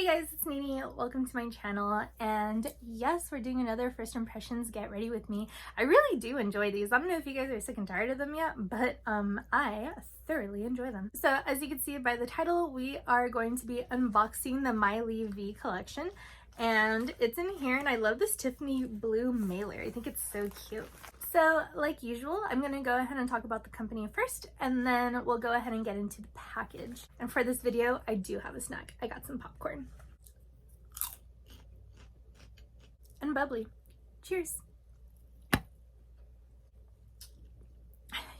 guys, it's Nini. Welcome to my channel, and yes, we're doing another first impressions get ready with me. I really do enjoy these. I don't know if you guys are sick and tired of them yet, but I thoroughly enjoy them. So as you can see by the title, we are going to be unboxing the Meili V Collection, and it's in here, and I love this Tiffany blue mailer. I think it's so cute. So like usual, I'm going to go ahead and talk about the company first, and then we'll go ahead and get into the package. And for this video, I do have a snack. I got some popcorn. And bubbly. Cheers.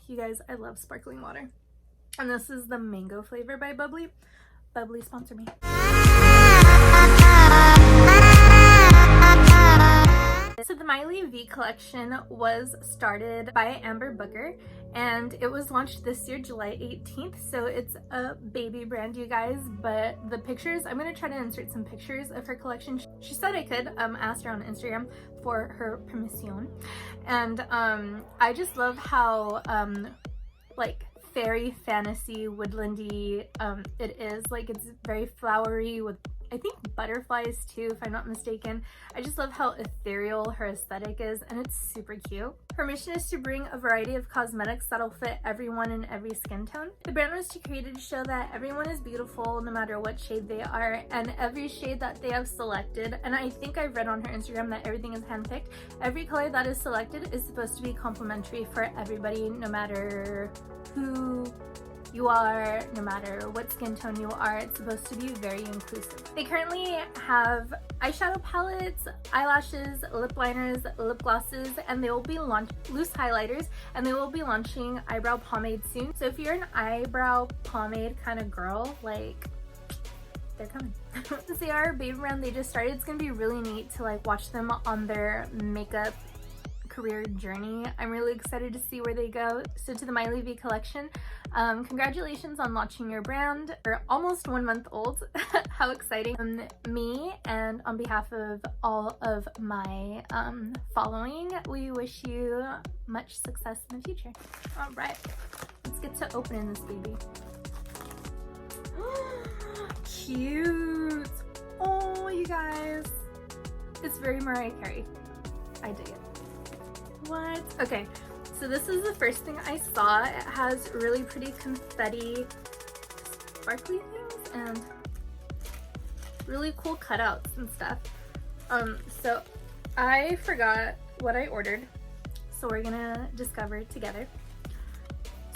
You guys, I love sparkling water. And this is the mango flavor by Bubbly. Bubbly, sponsor me. So the Meili V Collection was started by Amber Booker, and it was launched this year, July 18th. So it's a baby brand, you guys, but the pictures, I'm going to try to insert some pictures of her collection. She said I could, asked her on Instagram for her permission. And I just love how like fairy fantasy woodlandy it is. Like, it's very flowery with, I think, butterflies too, if I'm not mistaken. I just love how ethereal her aesthetic is, and it's super cute. Her mission is to bring a variety of cosmetics that'll fit everyone in every skin tone. The brand was created to show that everyone is beautiful no matter what shade they are, and every shade that they have selected, and I think I've read on her Instagram that everything is handpicked. Every color that is selected is supposed to be complimentary for everybody, no matter who you are, no matter what skin tone you are. It's supposed to be very inclusive. They currently have eyeshadow palettes, eyelashes, lip liners, lip glosses, and they will be loose highlighters, and they will be launching eyebrow pomade soon. So if you're an eyebrow pomade kind of girl, like, they're coming. Since they are a baby brand, they just started, it's gonna be really neat to like watch them on their makeup career journey. I'm really excited to see where they go. So to the Meili V Collection, congratulations on launching your brand. You're almost 1 month old. How exciting. Me and on behalf of all of my following, we wish you much success in the future. All right, let's get to opening this baby. Cute. Oh, you guys, it's very Mariah Carey. I dig it. What? Okay, so this is the first thing I saw. It has really pretty confetti sparkly things and really cool cutouts and stuff. So I forgot what I ordered, so we're gonna discover together.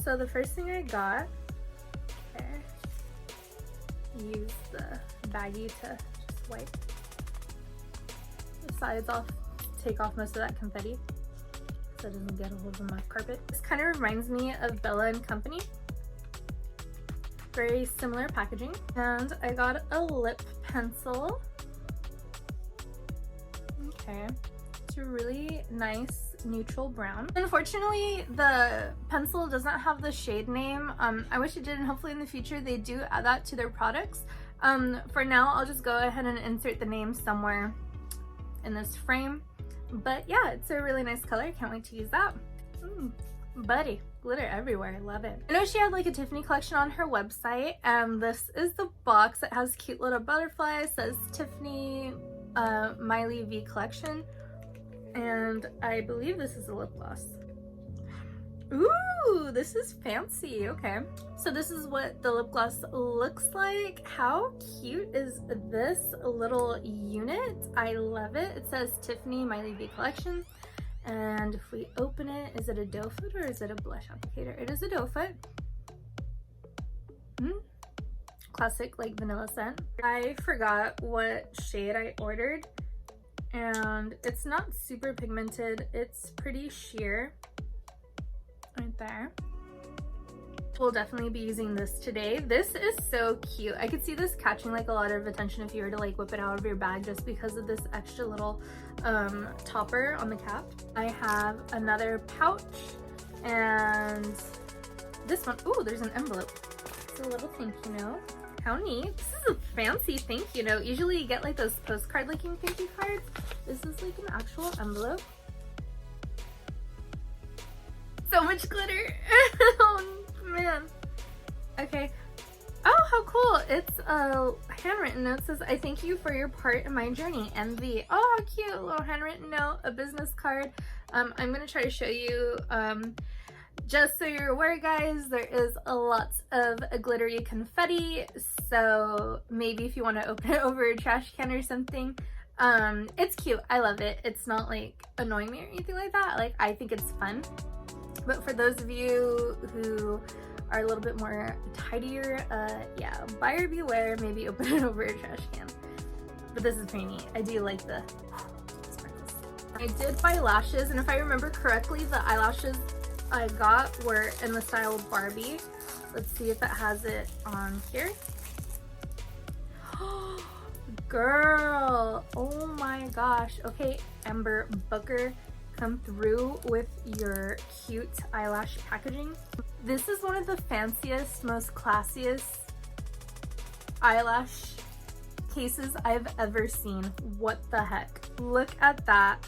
So the first thing I got, okay, use the baggie to just wipe the sides off, take off most of that confetti so it doesn't get all over my carpet. This kind of reminds me of Bella & Company. Very similar packaging. And I got a lip pencil. Okay, it's a really nice neutral brown. Unfortunately, the pencil doesn't have the shade name. I wish it did, and hopefully in the future they do add that to their products. For now, I'll just go ahead and insert the name somewhere in this frame. But yeah, it's a really nice color. I can't wait to use that. Buddy, glitter everywhere. I love it. I know she had like a Tiffany collection on her website, and this is the box. It has cute little butterflies. It says Tiffany Meili V Collection, and I believe this is a lip gloss. Ooh, this is fancy. Okay, so this is what the lip gloss looks like. How cute is this little unit? I love it. It says Tiffany Meili V Collection, and if we open it, is it a doe foot or is it a blush applicator? It is a doe foot. Classic like vanilla scent. I forgot what shade I ordered, and it's not super pigmented. It's pretty sheer. Right there. We'll definitely be using this today. This is so cute. I could see this catching like a lot of attention if you were to like whip it out of your bag, just because of this extra little topper on the cap. I have another pouch, and this one, oh, there's an envelope. It's a little thank you note. How neat. This is a fancy thank you note. Usually you get like those postcard looking thank you cards. This is like an actual envelope. So much glitter. Oh man. Okay. Oh, Oh, how cool. It's a handwritten note. It says, I thank you for your part in my journey. MV. Oh, how cute. A little handwritten note, a business card. I'm going to try to show you, just so you're aware, guys, there is a lot of glittery confetti. So maybe if you want to open it over a trash can or something, it's cute. I love it. It's not like annoying me or anything like that. Like, I think it's fun. But for those of you who are a little bit more tidier, yeah, buyer beware, maybe open it over a trash can. But this is pretty neat. I do like the sparkles. I did buy lashes, and if I remember correctly, the eyelashes I got were in the style of Barbie. Let's see if it has it on here. Girl, oh my gosh. Okay, Amber Booker, come through with your cute eyelash packaging. This is one of the fanciest, most classiest eyelash cases I've ever seen. What the heck? Look at that.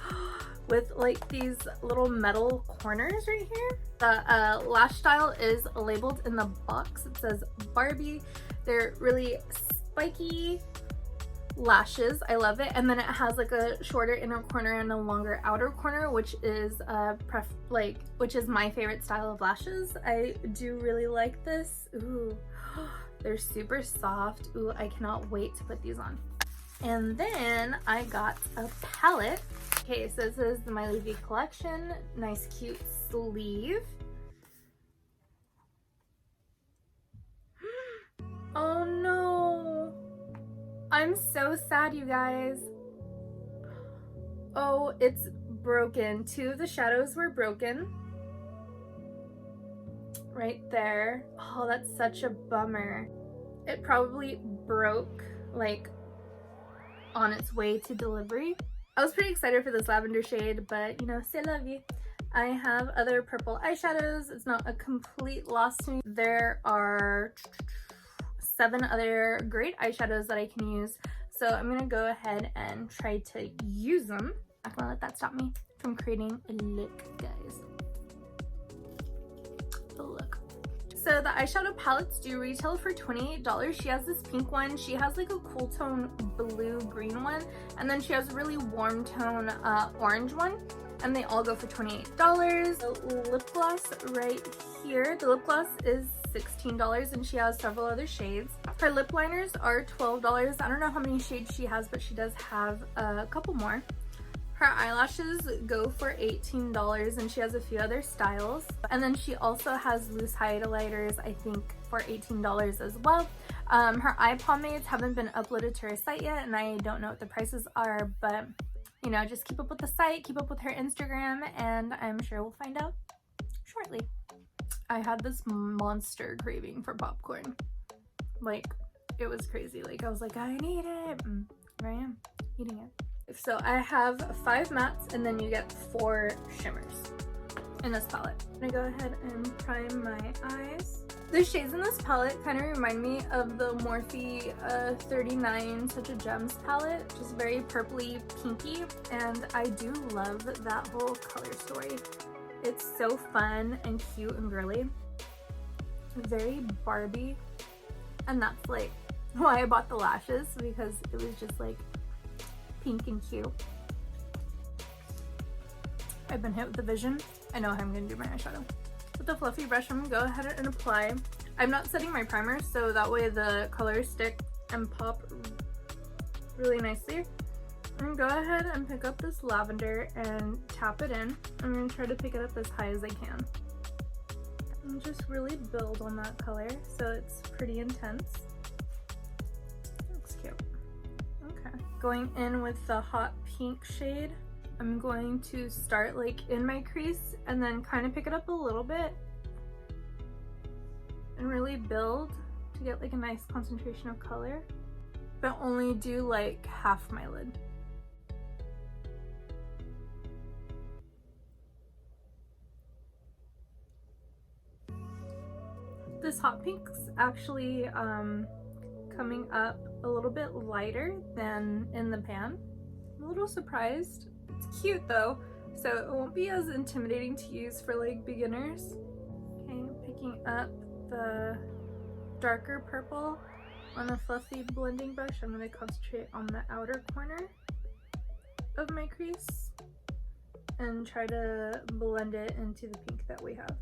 With like these little metal corners right here. The lash style is labeled in the box. It says Barbie. They're really spiky lashes. I love it. And then it has like a shorter inner corner and a longer outer corner, which is which is my favorite style of lashes. I do really like this. Ooh, they're super soft. Ooh, I cannot wait to put these on. And then I got a palette. Okay, so this is the Meili V Collection. Nice cute sleeve. Oh no, I'm so sad, you guys. Oh, it's broken. Two of the shadows were broken. Right there. Oh, that's such a bummer. It probably broke like on its way to delivery. I was pretty excited for this lavender shade, but you know, c'est la vie. I have other purple eyeshadows. It's not a complete loss to me. There are 7 other great eyeshadows that I can use. So I'm gonna go ahead and try to use them. I'm not gonna let that stop me from creating a look, guys. The look. So the eyeshadow palettes do retail for $28. She has this pink one. She has like a cool tone blue-green one. And then she has a really warm tone orange one. And they all go for $28. The lip gloss right here. The lip gloss is $16 and she has several other shades. Her lip liners are $12. I don't know how many shades she has, but she does have a couple more. Her eyelashes go for $18 and she has a few other styles. And then she also has loose highlighters, I think, for $18 as well. Her eye pomades haven't been uploaded to her site yet and I don't know what the prices are, but you know, just keep up with the site, keep up with her Instagram, and I'm sure we'll find out shortly. I had this monster craving for popcorn. Like, it was crazy. Like, I was like, I need it. And here I am, eating it. So I have 5 mattes, and then you get 4 shimmers in this palette. I'm gonna go ahead and prime my eyes. The shades in this palette kind of remind me of the Morphe 39 Such a Gems palette, just very purpley pinky, and I do love that whole color story. It's so fun and cute and girly, very Barbie, and that's like why I bought the lashes, because it was just like pink and cute. I've been hit with the vision. I know how I'm gonna do my eyeshadow. With the fluffy brush, I'm gonna go ahead and apply. I'm not setting my primer, so that way the colors stick and pop really nicely. I'm gonna go ahead and pick up this lavender and tap it in. I'm gonna try to pick it up as high as I can. And just really build on that color so it's pretty intense. Looks cute. Okay. Going in with the hot pink shade, I'm going to start like in my crease and then kind of pick it up a little bit and really build to get like a nice concentration of color, but only do like half my lid. This hot pink's actually coming up a little bit lighter than in the pan. I'm a little surprised. It's cute though, so it won't be as intimidating to use for like beginners. Okay, picking up the darker purple on a fluffy blending brush. I'm going to concentrate on the outer corner of my crease and try to blend it into the pink that we have.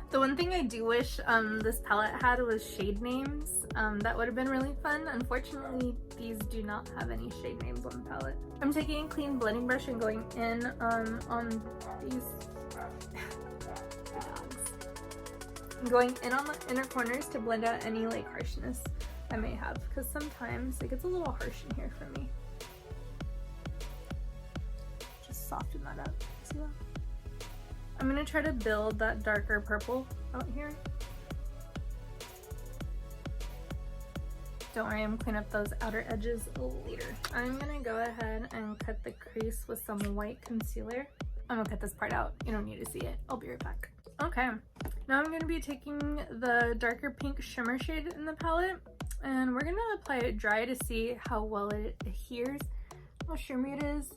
The one thing I do wish this palette had was shade names. That would have been really fun. Unfortunately, these do not have any shade names on the palette. I'm taking a clean blending brush and going in on these dogs. I'm going in on the inner corners to blend out any like harshness I may have, because sometimes it gets a little harsh in here for me. Just soften that up. See that? I'm gonna try to build that darker purple out here. Don't worry, I'm cleaning up those outer edges later. I'm gonna go ahead and cut the crease with some white concealer. I'm gonna cut this part out. You don't need to see it. I'll be right back. Okay, now I'm gonna be taking the darker pink shimmer shade in the palette, and we're gonna apply it dry to see how well it adheres, how shimmery it is.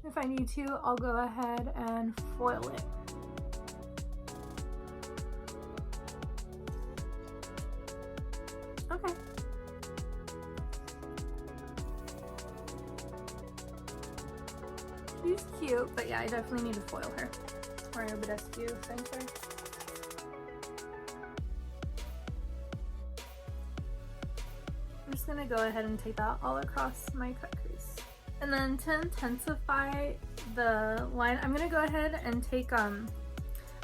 If I need to, I'll go ahead and foil it. Okay. She's cute, but yeah, I definitely need to foil her. Or center. I'm just gonna go ahead and take that all across my cut crease. And then to intensify the line, I'm gonna go ahead and take I'm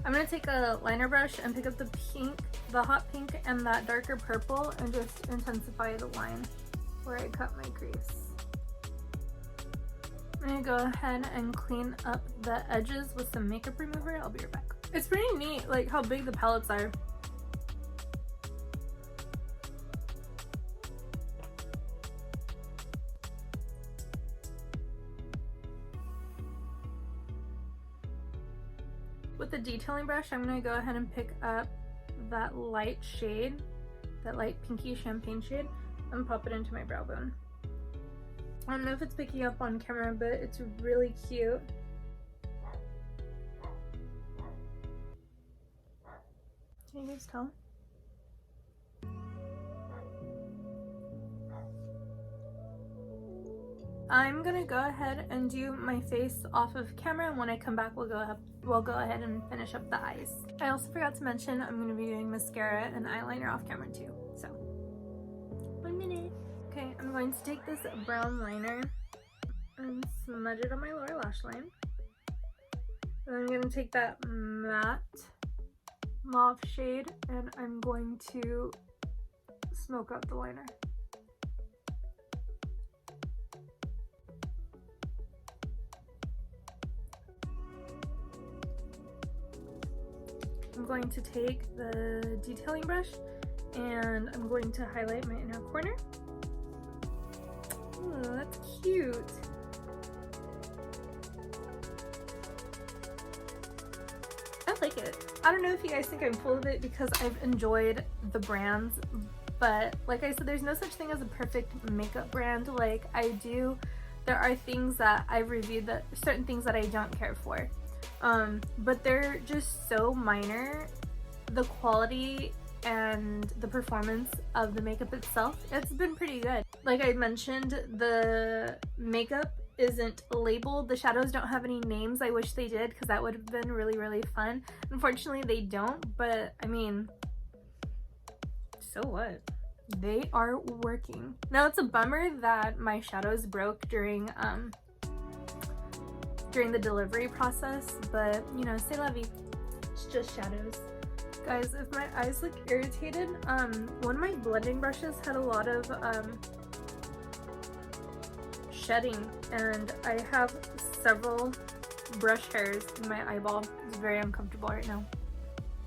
gonna take a liner brush and pick up the pink, the hot pink, and that darker purple, and just intensify the line where I cut my crease. I'm gonna go ahead and clean up the edges with some makeup remover. I'll be right back. It's pretty neat, like how big the palettes are. With the detailing brush, I'm gonna go ahead and pick up that light shade, that light pinky champagne shade, and pop it into my brow bone. I don't know if it's picking up on camera, but it's really cute. Can you guys tell? I'm gonna go ahead and do my face off of camera, and when I come back, we'll go ahead and finish up the eyes. I also forgot to mention I'm gonna be doing mascara and eyeliner off camera too, so 1 minute. Okay, I'm going to take this brown liner and smudge it on my lower lash line. And I'm going to take that matte mauve shade and I'm going to smoke out the liner. I'm going to take the detailing brush and I'm going to highlight my inner corner. Oh, that's cute. I like it. I don't know if you guys think I'm full of it because I've enjoyed the brands, but like I said, there's no such thing as a perfect makeup brand. Like I do, there are things that I've reviewed, that certain things that I don't care for. But they're just so minor. The quality and the performance of the makeup itself, it's been pretty good. Like I mentioned, the makeup isn't labeled. The shadows don't have any names. I wish they did because that would have been really, really fun. Unfortunately, they don't, but I mean, so what? They are working. Now, it's a bummer that my shadows broke during the delivery process, but you know, c'est la vie. It's just shadows. Guys, if my eyes look irritated, one of my blending brushes had a lot of shedding, and I have several brush hairs in my eyeball. It's very uncomfortable right now,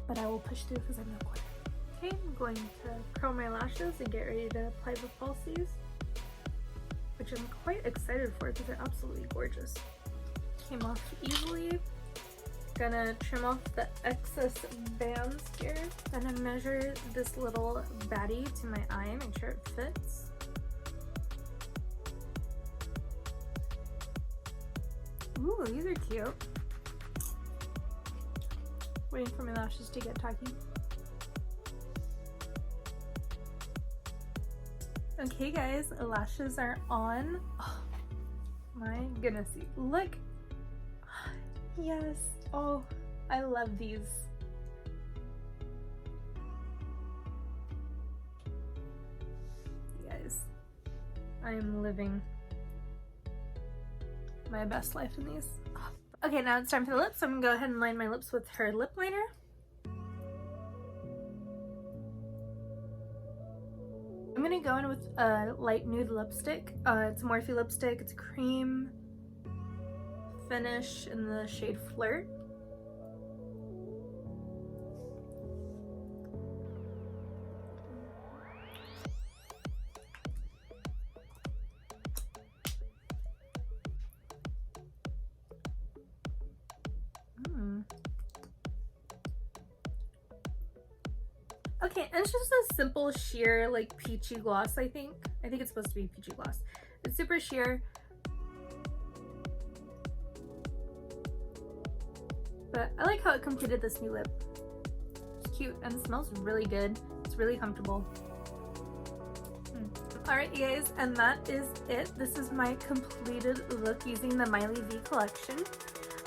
but I will push through because I'm no quitter. Okay, I'm going to curl my lashes and get ready to apply the falsies, which I'm quite excited for because they're absolutely gorgeous. Came off easily. Gonna trim off the excess bands here. Gonna measure this little baddie to my eye, make sure it fits. Ooh, these are cute. Waiting for my lashes to get tacky. Okay guys, lashes are on. Oh my goodness, look. Yes, oh, I love these. You guys, I am living my best life in these. Oh. Okay, now it's time for the lips. So I'm gonna go ahead and line my lips with her lip liner. I'm gonna go in with a light nude lipstick. It's a Morphe lipstick. It's a cream finish in the shade Flirt. Okay, and it's just a simple sheer like peachy gloss. I think it's supposed to be peachy gloss. It's super sheer, but I like how it completed this new lip. It's cute and it smells really good. It's really comfortable. Alright you guys, and that is it. This is my completed look using the Meili V Collection.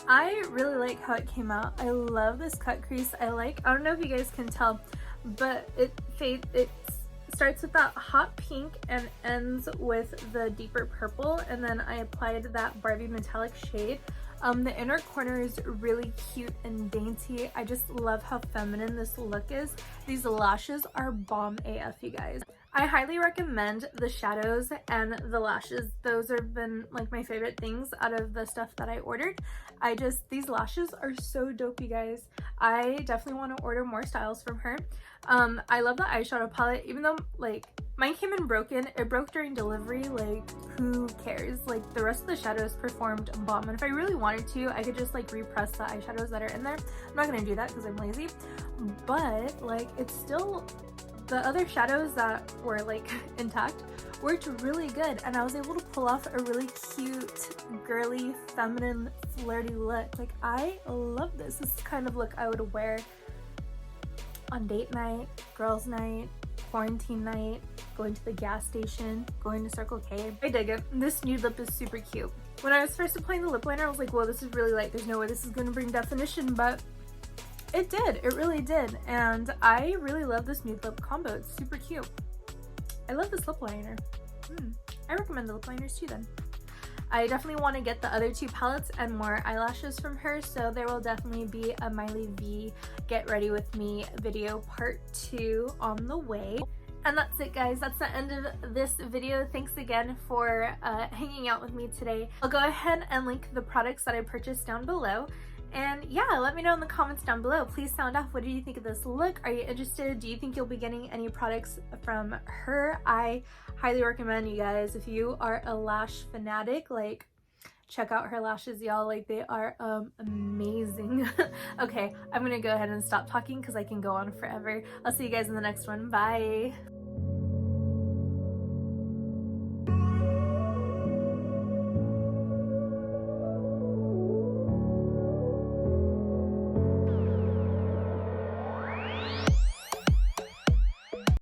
I really like how it came out. I love this cut crease. I don't know if you guys can tell, but it starts with that hot pink and ends with the deeper purple, and then I applied that Barbie metallic shade. The inner corner is really cute and dainty. I just love how feminine this look is. These lashes are bomb AF, you guys. I highly recommend the shadows and the lashes. Those have been like my favorite things out of the stuff that I ordered. These lashes are so dope, you guys. I definitely want to order more styles from her. I love the eyeshadow palette, even though like mine came in broken. It broke during delivery, like who cares? Like the rest of the shadows performed bomb, and if I really wanted to, I could just like repress the eyeshadows that are in there. I'm not gonna do that because I'm lazy, but like it's still, the other shadows that were like intact worked really good, and I was able to pull off a really cute, girly, feminine, flirty look. Like I love this. This is the kind of look I would wear on date night, girls night, quarantine night, going to the gas station, going to Circle K. I dig it. This nude lip is super cute. When I was first applying the lip liner, I was like, whoa, this is really light. There's no way this is going to bring definition, but it did. It really did. And I really love this nude lip combo. It's super cute. I love this lip liner. I recommend the lip liners too then. I definitely want to get the other two palettes and more eyelashes from her, so there will definitely be a Meili V Get Ready With Me video part 2 on the way. And that's it guys, that's the end of this video. Thanks again for hanging out with me today. I'll go ahead and link the products that I purchased down below. And yeah, let me know in the comments down below. Please sound off. What do you think of this look? Are you interested? Do you think you'll be getting any products from her? I highly recommend, you guys, if you are a lash fanatic, like check out her lashes, y'all. Like they are amazing. Okay, I'm gonna go ahead and stop talking because I can go on forever. I'll see you guys in the next one. Bye.